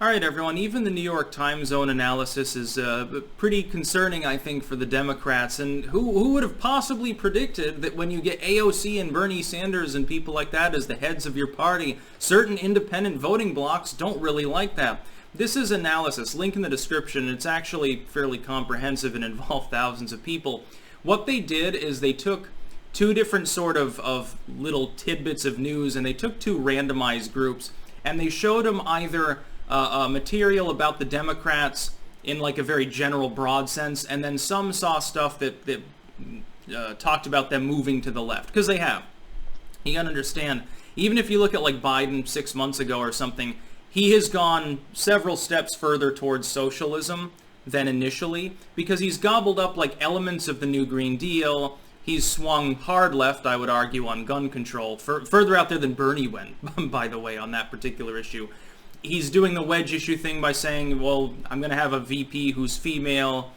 All right, everyone, even the New York Times own analysis is pretty concerning, I think, for the Democrats. And who would have possibly predicted that when you get AOC and Bernie Sanders and people like that as the heads of your party, certain independent voting blocs don't really like that? This is analysis, link in the description. It's actually fairly comprehensive and involved thousands of people. What they did is they took two different sort of little tidbits of news, and they took two randomized groups, and they showed them either material about the Democrats in like a very general, broad sense, and then some saw stuff that talked about them moving to the left, because they have. You gotta understand, even if you look at like Biden 6 months ago or something, he has gone several steps further towards socialism than initially, because he's gobbled up like elements of the New Green Deal. He's swung hard left, I would argue, on gun control, further out there than Bernie went, by the way, on that particular issue. He's doing the wedge issue thing by saying, well, I'm going to have a VP who's female,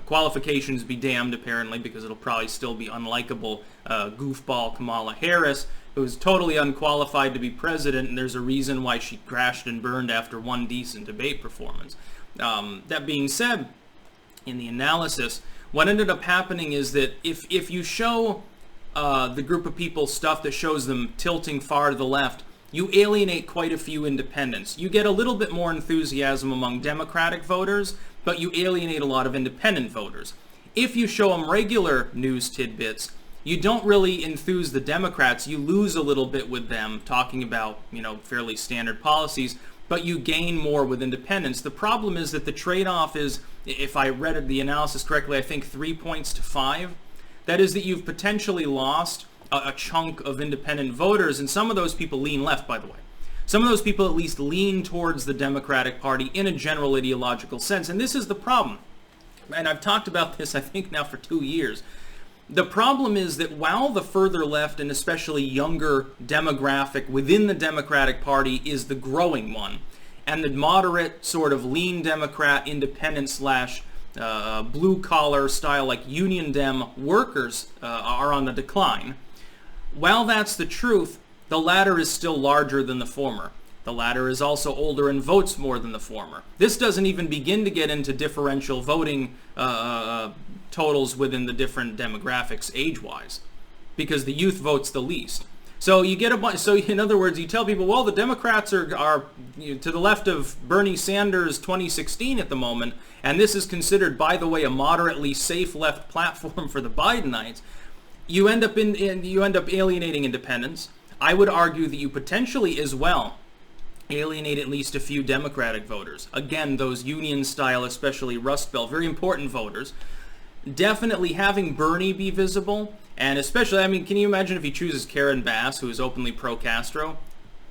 qualifications be damned, apparently, because it'll probably still be unlikable goofball Kamala Harris, who's totally unqualified to be president, and there's a reason why she crashed and burned after one decent debate performance. That being said, in the analysis, what ended up happening is that if you show the group of people stuff that shows them tilting far to the left, you alienate quite a few independents. You get a little bit more enthusiasm among Democratic voters, but you alienate a lot of independent voters. If you show them regular news tidbits, you don't really enthuse the Democrats. You lose a little bit with them talking about, fairly standard policies, but you gain more with independents. The problem is that the trade-off is, if I read the analysis correctly, I think 3 points to 5. That is that you've potentially lost a chunk of independent voters, and some of those people lean left, by the way. Some of those people at least lean towards the Democratic Party in a general ideological sense, and this is the problem. And I've talked about this, I think, now for 2 years. The problem is that while the further left, and especially younger demographic within the Democratic Party, is the growing one, and the moderate sort of lean Democrat, independent slash blue-collar style like Union Dem workers are on the decline. While that's the truth, the latter is still larger than the former. The latter is also older and votes more than the former. This doesn't even begin to get into differential voting totals within the different demographics age-wise, because the youth votes the least. So you get a bunch. So in other words, you tell people, well, the Democrats are to the left of Bernie Sanders 2016 at the moment, and this is considered, by the way, a moderately safe left platform for the Bidenites. You end up alienating independents. I would argue that you potentially as well alienate at least a few Democratic voters. Again, those union style, especially Rust Belt, very important voters. Definitely having Bernie be visible, and especially, can you imagine if he chooses Karen Bass, who is openly pro-Castro?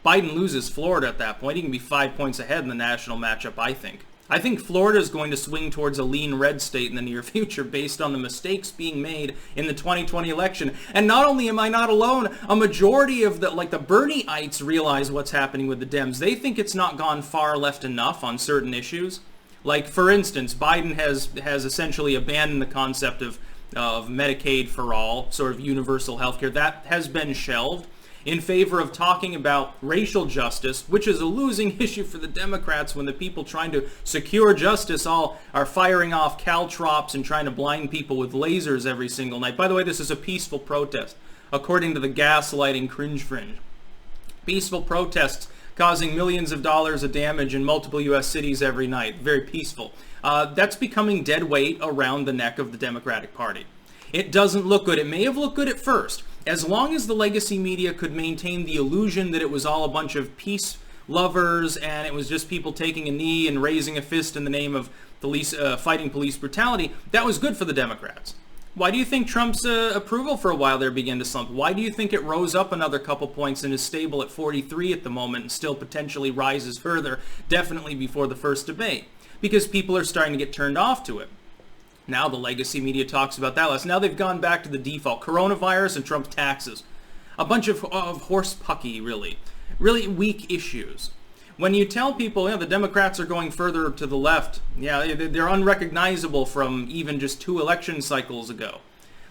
Biden loses Florida at that point. He can be 5 points ahead in the national matchup, I think. I think Florida is going to swing towards a lean red state in the near future based on the mistakes being made in the 2020 election. And not only am I not alone, a majority of the Bernieites realize what's happening with the Dems. They think it's not gone far left enough on certain issues. Like, for instance, Biden has essentially abandoned the concept of Medicaid for all, sort of universal health care. That has been shelved in favor of talking about racial justice, which is a losing issue for the Democrats when the people trying to secure justice all are firing off caltrops and trying to blind people with lasers every single night. By the way, this is a peaceful protest, according to the gaslighting cringe fringe. Peaceful protests causing millions of dollars of damage in multiple U.S. cities every night. Very peaceful. That's becoming dead weight around the neck of the Democratic Party. It doesn't look good. It may have looked good at first. As long as the legacy media could maintain the illusion that it was all a bunch of peace lovers and it was just people taking a knee and raising a fist in the name of fighting police brutality, that was good for the Democrats. Why do you think Trump's approval for a while there began to slump? Why do you think it rose up another couple points and is stable at 43 at the moment and still potentially rises further, definitely before the first debate? Because people are starting to get turned off to it. Now the legacy media talks about that less. Now they've gone back to the default. Coronavirus and Trump's taxes. A bunch of horse pucky, really. Really weak issues. When you tell people, the Democrats are going further to the left, they're unrecognizable from even just 2 election cycles ago.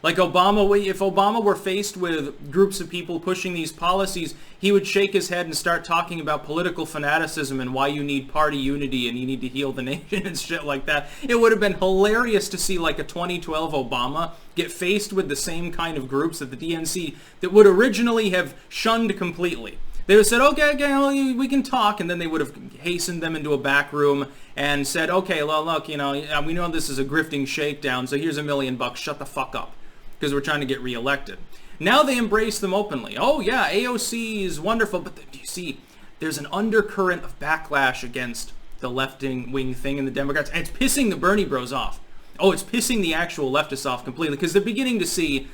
Like Obama, if Obama were faced with groups of people pushing these policies, he would shake his head and start talking about political fanaticism and why you need party unity and you need to heal the nation and shit like that. It would have been hilarious to see like a 2012 Obama get faced with the same kind of groups that the DNC that would originally have shunned completely. They would have said, okay, well, we can talk, and then they would have hastened them into a back room and said, okay, well, look, we know this is a grifting shakedown, so here's $1 million, shut the fuck up, because we're trying to get reelected. Now they embrace them openly. Oh, yeah, AOC is wonderful, but do you see, there's an undercurrent of backlash against the left-wing thing in the Democrats, and it's pissing the Bernie bros off. Oh, it's pissing the actual leftists off completely, because they're beginning to see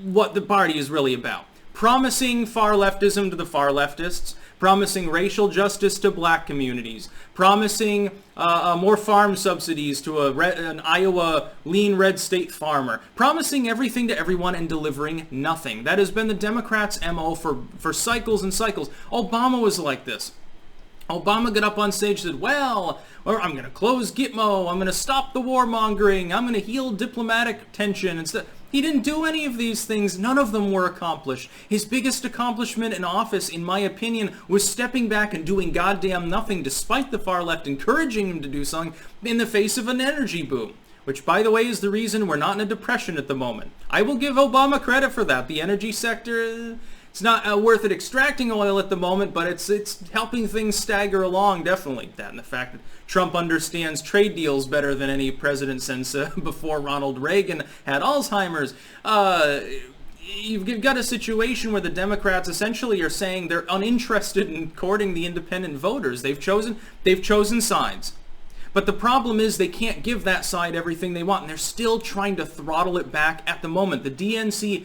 what the party is really about. Promising far leftism to the far leftists, promising racial justice to black communities, promising more farm subsidies to an Iowa lean red state farmer, promising everything to everyone and delivering nothing. That has been the Democrats' MO for cycles and cycles. Obama was like this. Obama got up on stage and said, well, I'm going to close Gitmo, I'm going to stop the warmongering, I'm going to heal diplomatic tension and stuff. He didn't do any of these things. None of them were accomplished. His biggest accomplishment in office, in my opinion, was stepping back and doing goddamn nothing despite the far left encouraging him to do something in the face of an energy boom. Which, by the way, is the reason we're not in a depression at the moment. I will give Obama credit for that. The energy sector, it's not worth it extracting oil at the moment, but it's helping things stagger along, definitely. That and the fact that Trump understands trade deals better than any president since before Ronald Reagan had Alzheimer's. You've got a situation where the Democrats essentially are saying they're uninterested in courting the independent voters. They've chosen sides. But the problem is they can't give that side everything they want, and they're still trying to throttle it back at the moment. The DNC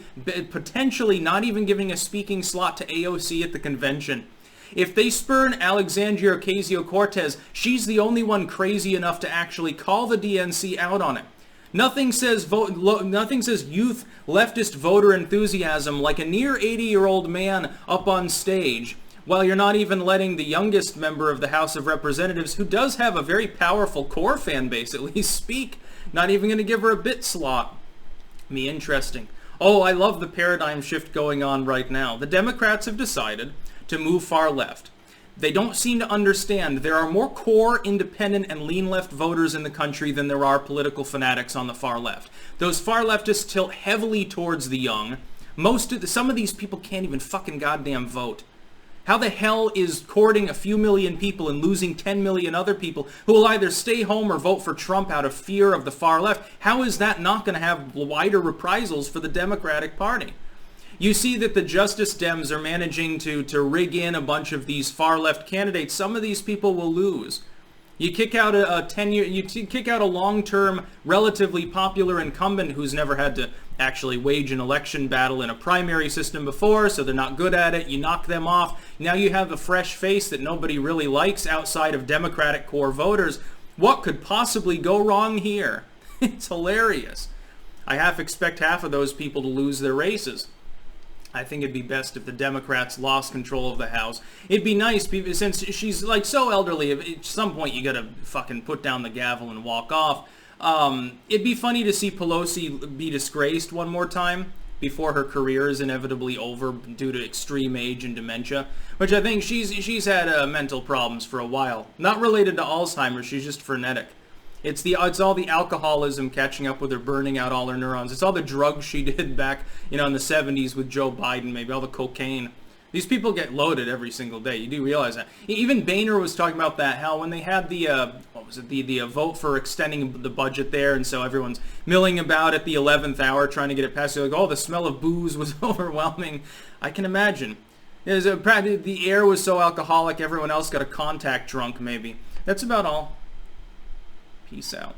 potentially not even giving a speaking slot to AOC at the convention. If they spurn Alexandria Ocasio-Cortez, she's the only one crazy enough to actually call the DNC out on it. Nothing says youth leftist voter enthusiasm like a near 80-year-old man up on stage, while you're not even letting the youngest member of the House of Representatives, who does have a very powerful core fan base at least, speak. Not even going to give her a bit slot. Me interesting. Oh, I love the paradigm shift going on right now. The Democrats have decided to move far left. They don't seem to understand there are more core, independent, and lean left voters in the country than there are political fanatics on the far left. Those far leftists tilt heavily towards the young. Some of these people can't even fucking goddamn vote. How the hell is courting a few million people and losing 10 million other people who will either stay home or vote for Trump out of fear of the far left? How is that not going to have wider reprisals for the Democratic Party? You see that the Justice Dems are managing to rig in a bunch of these far left candidates. Some of these people will lose. You kick out a long-term, relatively popular incumbent who's never had to actually wage an election battle in a primary system before, so they're not good at it. You knock them off. Now you have a fresh face that nobody really likes outside of Democratic core voters. What could possibly go wrong here? It's hilarious. I expect half of those people to lose their races. I think it'd be best if the Democrats lost control of the House. It'd be nice, since she's like so elderly, at some point you gotta fucking put down the gavel and walk off. It'd be funny to see Pelosi be disgraced one more time before her career is inevitably over due to extreme age and dementia, which I think she's had mental problems for a while. Not related to Alzheimer's, she's just frenetic. It's all the alcoholism catching up with her, burning out all her neurons. It's all the drugs she did back, in the 70s with Joe Biden, maybe all the cocaine. These people get loaded every single day. You do realize that. Even Boehner was talking about that, how when they had the vote for extending the budget there, and so everyone's milling about at the 11th hour trying to get it passed. They're like, oh, the smell of booze was overwhelming. I can imagine. The air was so alcoholic, everyone else got a contact drunk, maybe. That's about all. Peace out.